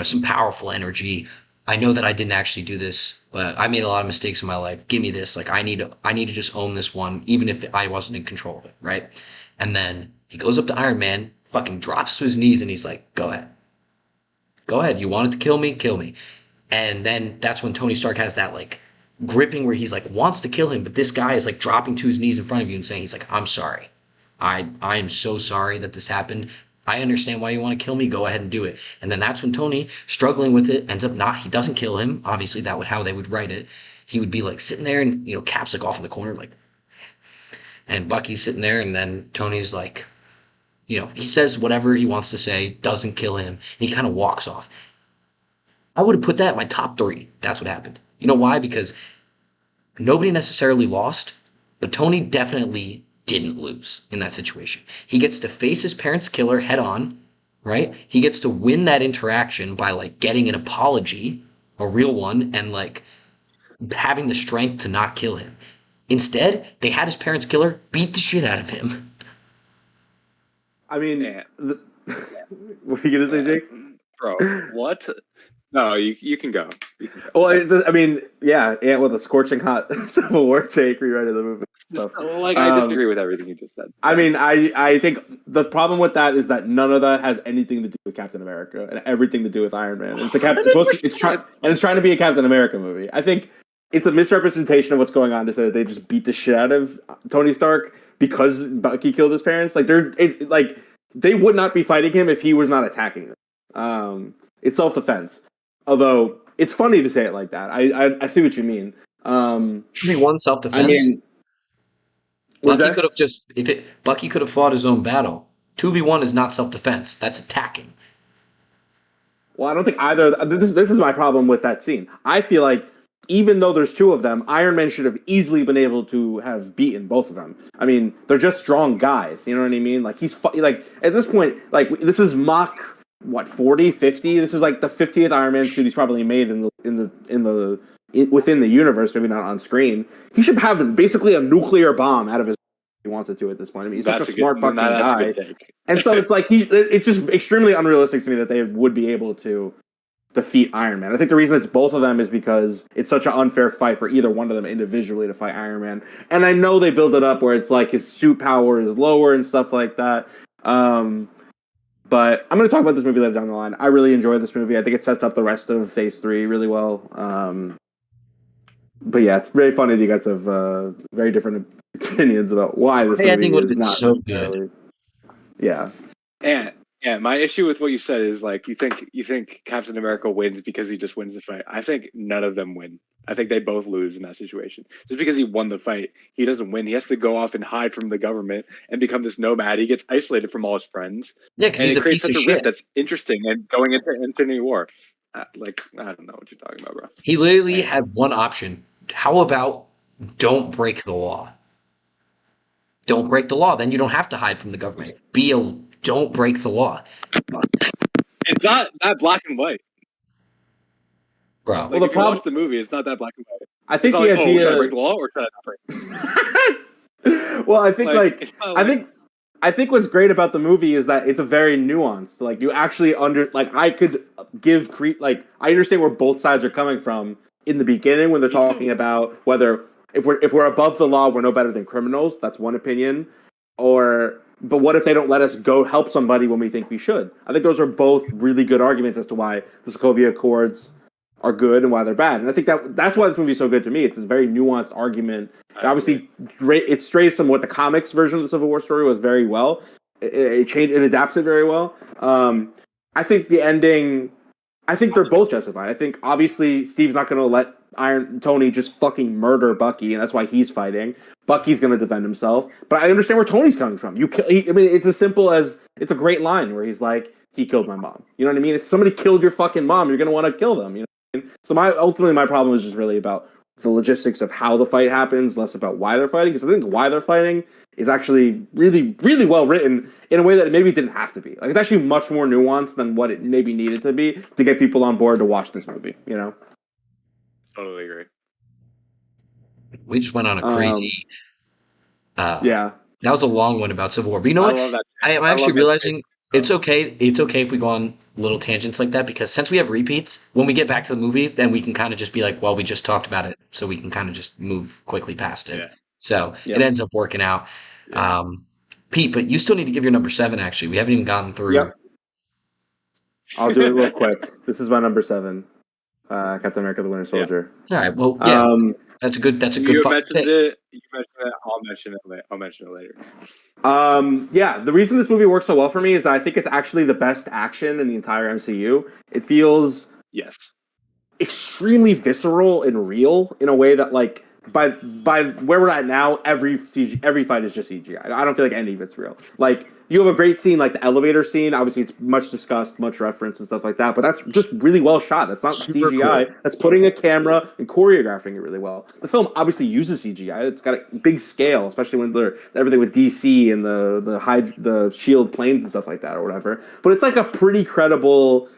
some powerful energy. I know that I didn't actually do this, but I made a lot of mistakes in my life. Give me this. Like, I need to just own this one, even if I wasn't in control of it, right? And then he goes up to Iron Man, fucking drops to his knees, and he's like, go ahead. Go ahead. You wanted to kill me? Kill me. And then that's when Tony Stark has that like gripping where he's like wants to kill him, but this guy is like dropping to his knees in front of you and saying he's like, I'm sorry. I am so sorry that this happened. I understand why you want to kill me. Go ahead and do it. And then that's when Tony, struggling with it, ends up not. He doesn't kill him. Obviously, that would how they would write it. He would be like sitting there, and Cap's like off in the corner, like, and Bucky's sitting there, and then Tony's like, he says whatever he wants to say, doesn't kill him, and he kind of walks off. I would have put that in my top 3. That's what happened. You know why? Because nobody necessarily lost, but Tony definitely didn't lose in that situation. He gets to face his parents' killer head on, right? He gets to win that interaction by like getting an apology, a real one, and like having the strength to not kill him. Instead, they had his parents' killer beat the shit out of him. I mean, Yeah. what are you gonna say, Jake? Bro, what? No, you can go. Well, I mean, yeah, with a scorching hot Civil War take rewriting the movie stuff. I disagree with everything you just said. I mean, I think the problem with that is that none of that has anything to do with Captain America and everything to do with Iron Man. It's trying to be a Captain America movie. I think it's a misrepresentation of what's going on to say that they just beat the shit out of Tony Stark because Bucky killed his parents. Like they would not be fighting him if he was not attacking them. It's self-defense. Although it's funny to say it like that. I see what you mean. 2v1 self-defense. I mean, Bucky could have Bucky could have fought his own battle. 2v1 is not self-defense. That's attacking. Well, I don't think either. This is my problem with that scene. I feel like even though there's 2 of them, Iron Man should have easily been able to have beaten both of them. I mean, they're just strong guys. You know what I mean? Like he's like at this point, like this is Mach 40, 50. This is like the 50th Iron Man suit he's probably made within the universe, maybe not on screen. He should have basically a nuclear bomb out of his if he wants it to at this point. I mean, he's such a smart fucking guy. And so it's like it's just extremely unrealistic to me that they would be able to defeat Iron Man. I think the reason it's both of them is because it's such an unfair fight for either one of them individually to fight Iron Man. And I know they build it up where it's like his suit power is lower and stuff like that. But I'm going to talk about this movie later down the line. I really enjoy this movie. I think it sets up the rest of Phase 3 really well. but yeah, it's very funny that you guys have very different opinions about why this The ending movie would have is been not so good. necessarily. Yeah. And yeah, my issue with what you said is like you think Captain America wins because he just wins the fight. I think none of them win. I think they both lose in that situation. Just because he won the fight, he doesn't win. He has to go off and hide from the government and become this nomad. He gets isolated from all his friends, Yeah, because and he's it a creates piece of such a shit. rift that's interesting. And going into Infinity War, like I don't know what you're talking about, bro. He literally Anyway, had one option. How about don't break the law? Don't break the law. Then you don't have to hide from the government. Don't break the law. it's not that black and white. Bro. Well, Like the if you watch problem, the movie, it's not that black and white. I It's think not the like, oh, should I break idea. the law or should I not break Well, I think Like it's not like I think what's great about the movie is that it's a very nuanced. Like you actually I could I understand where both sides are coming from in the beginning when they're me too. talking about whether if we're above the law, we're no better than criminals. That's one opinion. But what if they don't let us go help somebody when we think we should? I think those are both really good arguments as to why the Sokovia Accords are good and why they're bad. And I think that's why this movie is so good to me. It's a very nuanced argument. I And agree. obviously, it strays from what the comics version of the Civil War story was very well. It adapts it very well. I think the ending. I think they're both justified. I think obviously Steve's not going to let Iron Tony just fucking murder Bucky, and that's why he's fighting. Bucky's going to defend himself, but I understand where Tony's coming from. I mean, it's as simple as it's a great line where he's like, "He killed my mom." You know what I mean? If somebody killed your fucking mom, you're going to want to kill them. You know what I mean? So my problem is just really about the logistics of how the fight happens, less about why they're fighting. Because I think why they're fighting is actually really, really well written in a way that it maybe didn't have to be. Like it's actually much more nuanced than what it maybe needed to be to get people on board to watch this movie. You know. Totally agree. We just went on a Um, crazy. Uh, yeah. that was a long one about Civil War. But you know I what? love that. I'm I actually love that space. realizing it's okay. It's okay if we go on little tangents like that because since we have repeats, when we get back to the movie, then we can kind of just be like, well, we just talked about it, so we can kind of just move quickly past it. Yeah. So it Yep. ends up working out. Yeah. Pete, but you still need to give your number 7. Actually, we haven't even gotten through. Yep. I'll do it real quick. This is my number 7. Captain America: The Winter Yeah. Soldier. All right. Well, yeah, Um, that's a good. That's a good You fucking mentioned pick. it. You mentioned it. I'll mention it. I'll mention it later. yeah, the reason this movie works so well for me is that I think it's actually the best action in the entire MCU. It feels Yes. extremely visceral and real in a way that like by where we're at now, every fight is just CGI. I don't feel like any of it's real. Like you have a great scene like the elevator scene. Obviously, it's much discussed, much referenced and stuff like that. But that's just really well shot. That's not Super CGI. cool. That's putting a camera and choreographing it really well. The film obviously uses CGI. It's got a big scale, especially when they're everything with DC and the shield planes and stuff like that or whatever. But it's like a pretty credible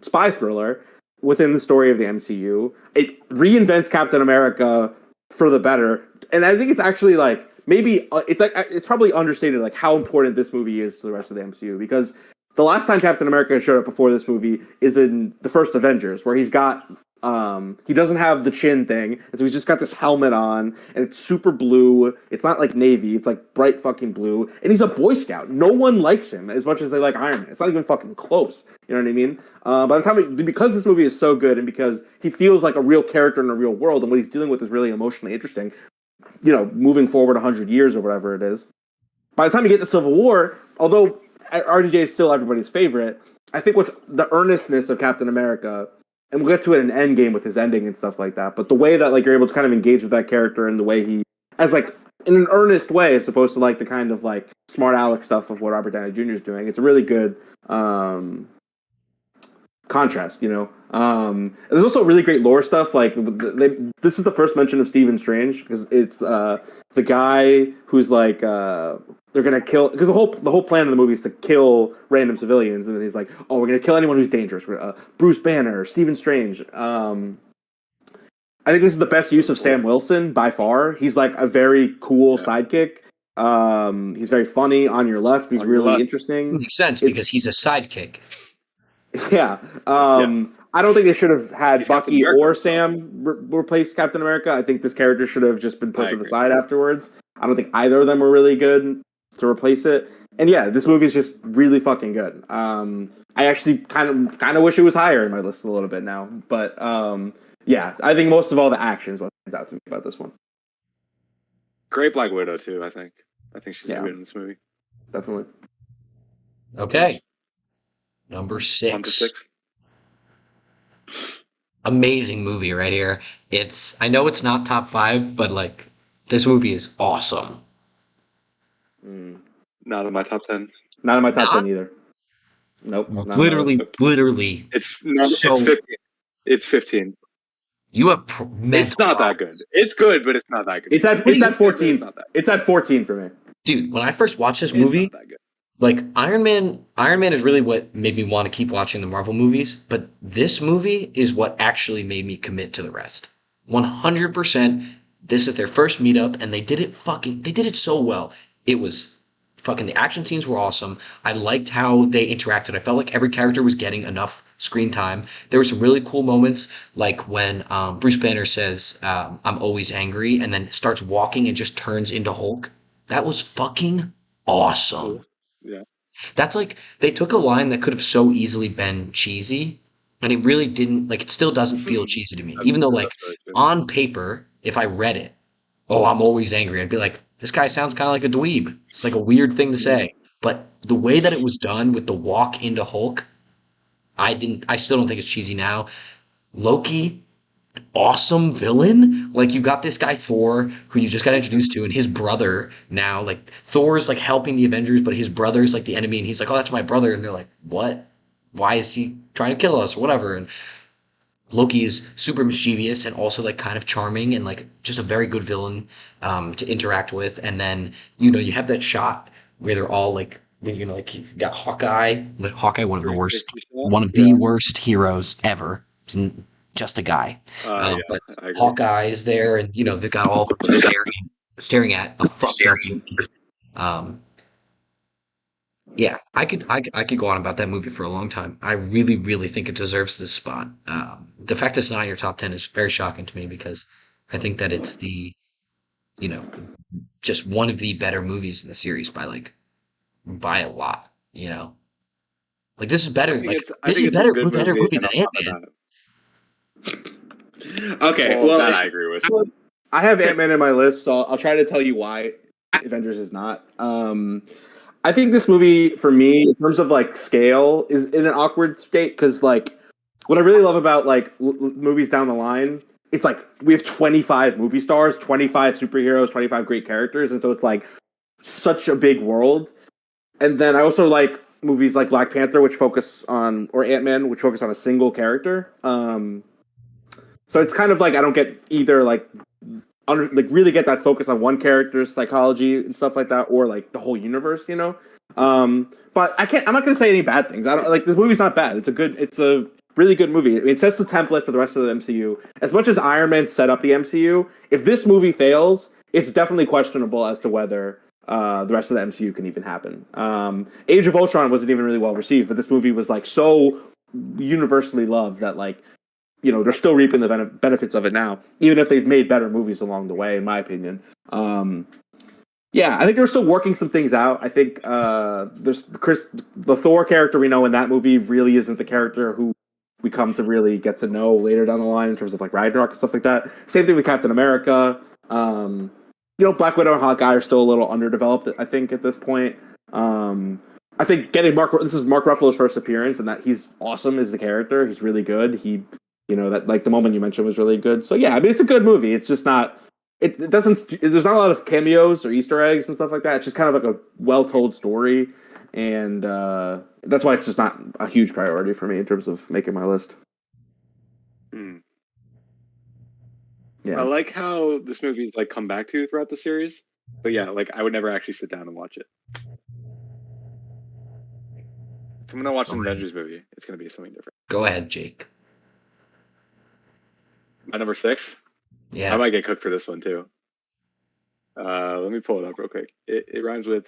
spy thriller within the story of the MCU. It reinvents Captain America for the better, and I think it's actually like maybe it's probably understated like how important this movie is to the rest of the MCU because the last time Captain America showed up before this movie is in the first Avengers where he doesn't have the chin thing, and so he's just got this helmet on, and it's super blue. It's not like navy; it's like bright fucking blue. And he's a Boy Scout. No one likes him as much as they like Iron Man. It's not even fucking close. You know what I mean? By the time because this movie is so good, and because he feels like a real character in a real world, and what he's dealing with is really emotionally interesting. You know, moving forward 100 years or whatever it is. By the time you get to Civil War, although RDJ is still everybody's favorite, I think what's the earnestness of Captain America, and we'll get to it in Endgame with his ending and stuff like that. But the way that like you're able to kind of engage with that character and the way he, as like in an earnest way, as opposed to like the kind of like smart aleck stuff of what Robert Downey Jr. is doing, it's a really good contrast, you know. There's also really great lore stuff. Like this is the first mention of Stephen Strange because it's the guy who's like they're gonna kill because the whole plan of the movie is to kill random civilians, and then he's like, oh, we're gonna kill anyone who's dangerous. Bruce Banner, Stephen Strange. I think this is the best use of Sam Wilson by far. He's like a very cool Yeah. sidekick. He's very funny on your left. He's On your really left. interesting. Makes sense because It's he's a sidekick. yeah. Yeah. I don't think they should have had He's Captain Bucky America. or Sam replace Captain America. I think this character should have just been put I to the agree. side afterwards. I don't think either of them were really good to replace it. And yeah, this movie is just really fucking good. I actually kind of wish it was higher in my list a little bit now, but yeah, I think most of all the action is what stands out to me about this one. Great Black Widow too. I think she's Yeah. good in this movie. Definitely. Okay. Number On to 6. 6. Amazing movie right here. I know it's not top 5, but like this movie is awesome. Not in my top 10. Not in my top Not 10 either. Nope, not on my list. literally It's so 15. It's 15. you have It's mental not that good. problems. It's good, but it's not that good. It's at What do you- 14. It's at 14 for me. Dude, when I first watched this It's movie, not that good. like Iron Man is really what made me want to keep watching the Marvel movies, but this movie is what actually made me commit to the rest. 100%. This is their first meetup and they did it so well. It was fucking the action scenes were awesome. I liked how they interacted. I felt like every character was getting enough screen time. There were some really cool moments, like when Bruce Banner says, "I'm always angry," and then starts walking and just turns into Hulk. That was fucking awesome. Yeah. That's like they took a line that could have so easily been cheesy, and it really didn't. Like it still doesn't feel cheesy to me, even though like That's really true. on paper, if I read it, oh, I'm always angry. I'd be like, this guy sounds kind of like a dweeb. It's like a weird thing to say, but the way that it was done with the walk into Hulk, I still don't think it's cheesy now. Loki, awesome villain. Like you got this guy Thor, who you just got introduced to, and his brother now. Like Thor's like helping the Avengers, but his brother's like the enemy, and he's like, "Oh, that's my brother," and they're like, "What? Why is he trying to kill us or whatever?" And Loki is super mischievous and also like kind of charming and like just a very good villain to interact with. And then you have that shot where they're all like like you got Hawkeye, one of the worst, 360 shot? one of the worst heroes ever. Just a guy. Yeah, But I agree. Hawkeye is there, and they got all of them just staring at a fucked up Loki. Um, yeah, I could go on about that movie for a long time. I really, really think it deserves this spot. The fact it's not in your top 10 is very shocking to me because I think that it's you know, just one of the better movies in the series by a lot. Like this is better. Like I this think is it's a good better movie, movie and than I'm Ant fine with Man. that. Okay, Well, well, that I agree with. I have Ant-Man in my list, so I'll try to tell you why Avengers is not. I think this movie, for me, in terms of like scale, is in an awkward state because like what I really love about like movies down the line, it's like we have 25 movie stars, 25 superheroes, 25 great characters, and so it's like such a big world. And then I also like movies like Black Panther, which focus on, or Ant-Man, which focus on a single character. So it's kind of like I don't get either like really get that focus on one character's psychology and stuff like that, or like the whole universe. But I'm not going to say any bad things. I don't like this movie's not bad. It's a really good movie. It sets the template for the rest of the MCU. As much as Iron Man set up the MCU, if this movie fails, it's definitely questionable as to whether the rest of the MCU can even happen. Age of Ultron wasn't even really well received, but this movie was like so universally loved that like they're still reaping the benefits of it now, even if they've made better movies along the way, in my opinion. Yeah, I think they're still working some things out. I think the Thor character we know in that movie really isn't the character who we come to really get to know later down the line in terms of like Ragnarok and stuff like that. Same thing with Captain America. Black Widow and Hawkeye are still a little underdeveloped, I think, at this point. I think getting this is Mark Ruffalo's first appearance, and that he's awesome as the character. He's really good. That like the moment you mentioned was really good. So yeah, I mean it's a good movie. It's just not. It doesn't. There's not a lot of cameos or Easter eggs and stuff like that. It's just kind of like a well told story, and that's why it's just not a huge priority for me in terms of making my list. Yeah. I like how this movie's like come back to throughout the series, but yeah, like I would never actually sit down and watch it. If I'm gonna watch an Avengers movie, it's gonna be something different. Go ahead, Jake. My number 6. Yeah, I might get cooked for this one too. Let me pull it up real quick. It rhymes with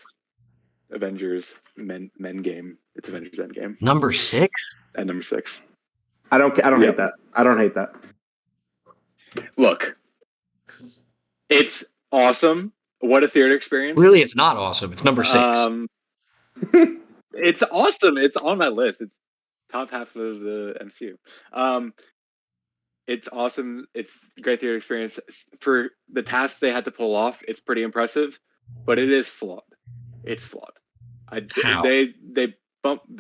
Avengers Men Game. It's Avengers Endgame. number 6. At number 6. I don't hate that. I don't hate that. Look, it's awesome. What a theater experience! Really, it's not awesome. It's number 6. It's awesome. It's on my list. It's top half of the MCU. It's awesome. It's a great theater experience. For the tasks they had to pull off, it's pretty impressive, but it is flawed. It's flawed. How? They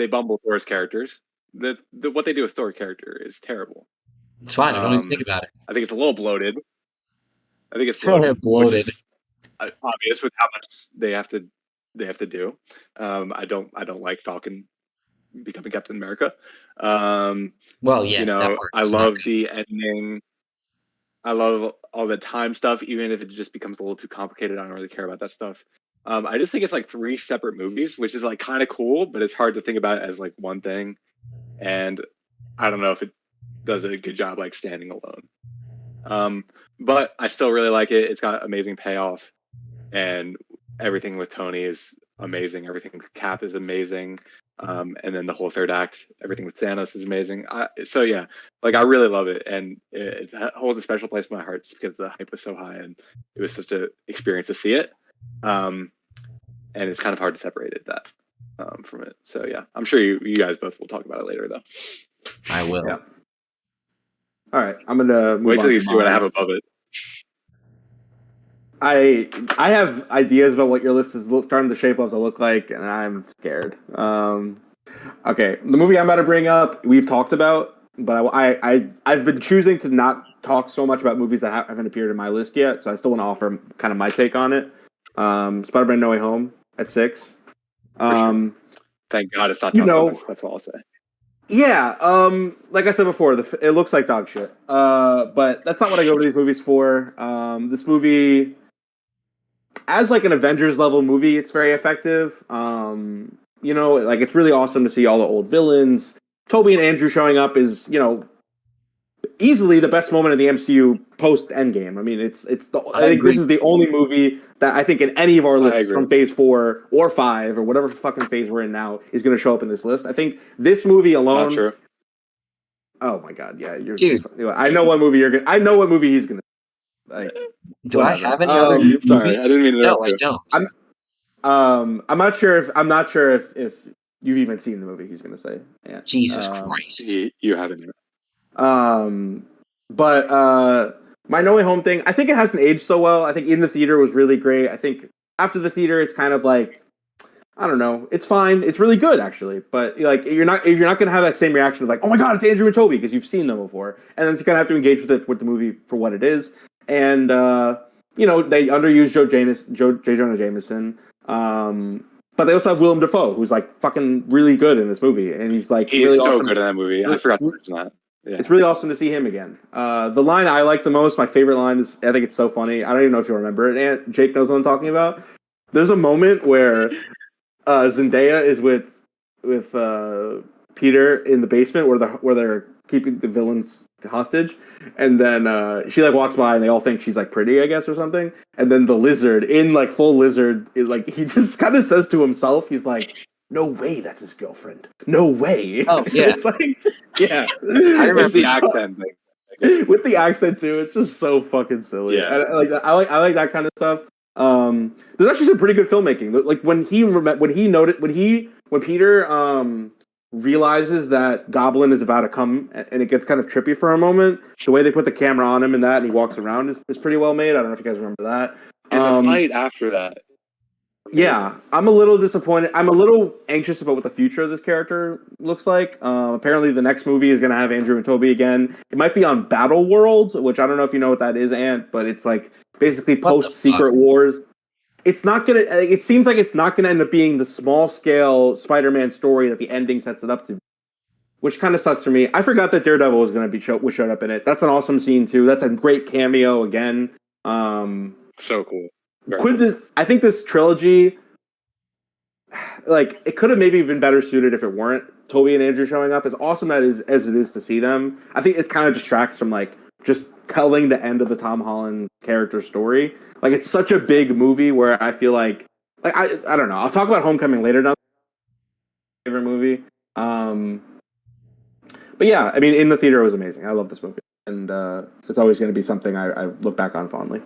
bumble Thor's characters. What they do with Thor's character is terrible. It's fine. I don't even think about I think it's a little bloated. I think it's it. bloated, which Bloated. is obvious with how much they have to do. I don't like Falcon becoming Captain America. Well, yeah, that part I was not love the ending. I love all the time stuff, even if it just becomes a little too complicated. I don't really care about that stuff. I just think it's like 3 separate movies, which is like kind of cool, but it's hard to think about it as like one thing. And I don't know if it does a good job like standing alone. But I still really like it. It's got amazing payoff, and everything with Tony is amazing. Everything with Cap is amazing. And then the whole third act, everything with Thanos is amazing. So yeah, like I really love it, and it holds a special place in my heart just because the hype was so high and it was such an experience to see it. Um, and it's kind of hard to separate it that from it. So yeah, I'm sure you guys both will talk about it later though. I will. Yeah. All right, I'm gonna move Wait on till you to see what I mine. have above it. I have ideas about what your list is starting to shape up to look like, and I'm scared. Okay, the movie I'm about to bring up, we've talked about, but I've been choosing to not talk so much about movies that haven't appeared in my list yet, so I still want to offer kind of my take on it. Spider-Man: No Way Home at 6. For sure. Thank God it's not You top 5. know, That's all I'll say. yeah, like I said before, it looks like dog shit. But that's not what I go to these movies for. This movie, as like an Avengers level movie, it's very effective. Like it's really awesome to see all the old villains. Toby and Andrew showing up is, easily the best moment in the MCU post Endgame. I mean, I I think this agree. is the only movie that I think in any of our I lists agree. from Phase 4 or 5 or whatever fucking phase we're in now is going to show up in this list. I think this movie Not alone. true. Oh my god, yeah, Dude, I know what movie you're gonna. I know what movie he's gonna like. do I Whatever. have any other new Sorry, I movies? didn't mean to No, interrupt I you. don't. I'm not sure if you've even seen the movie he's gonna say. Yeah. Jesus Christ. You haven't. Um, but my No Way Home thing, I think it hasn't aged so well. I think in the theater was really great. I think after the theater, it's kind of like, I don't know. It's fine. It's really good actually, but like you're not gonna have that same reaction of like, oh my god, it's Andrew and Toby because you've seen them before, and then you kind of have to engage with the movie for what it is. And they underused J. Jonah Jameson, but they also have Willem Dafoe, who's like fucking really good in this movie, and he's like He really is so awesome. good in that movie. I forgot to mention that. Yeah. It's really awesome to see him again. The line I like the most, my favorite line is, I think it's so funny. I don't even know if you'll remember it. And Jake knows what I'm talking about. There's a moment where Zendaya is with Peter in the basement where they're keeping the villains hostage, and then she like walks by and they all think she's like pretty, I guess, or something. And then the lizard, in like full lizard, is like he just kind of says to himself, he's like, "No way, that's his girlfriend. No way." Oh, yeah. It's like, yeah, I remember It's the accent thing. with the accent too. It's just so fucking silly. Yeah. And, I like that kind of stuff. There's actually some pretty good filmmaking. Like when Peter realizes that Goblin is about to come, and it gets kind of trippy for a moment. The way they put the camera on him and that, and he walks around is pretty well made. I don't know if you guys remember that. And the fight after that. Yeah, I'm a little disappointed. I'm a little anxious about what the future of this character looks like. Apparently, the next movie is going to have Andrew and Toby again. It might be on Battle World, which I don't know if you know what that is, Ant, but it's like basically What the post Secret Wars. It's not gonna. It seems like it's not gonna end up being the small scale Spider-Man story that the ending sets it up to, which kind of sucks for me. I forgot that Daredevil was gonna be showed up in it. That's an awesome scene too. That's a great cameo again. So cool. I think this trilogy, like, it could have maybe been better suited if it weren't Toby and Andrew showing up. As awesome that is as it is to see them, I think it kind of distracts from like just telling the end of the Tom Holland character story. Like, it's such a big movie where I feel like I don't know. I'll talk about Homecoming later. Now, favorite movie. But yeah, I mean, in the theater it was amazing. I love this movie, and it's always going to be something I look back on fondly.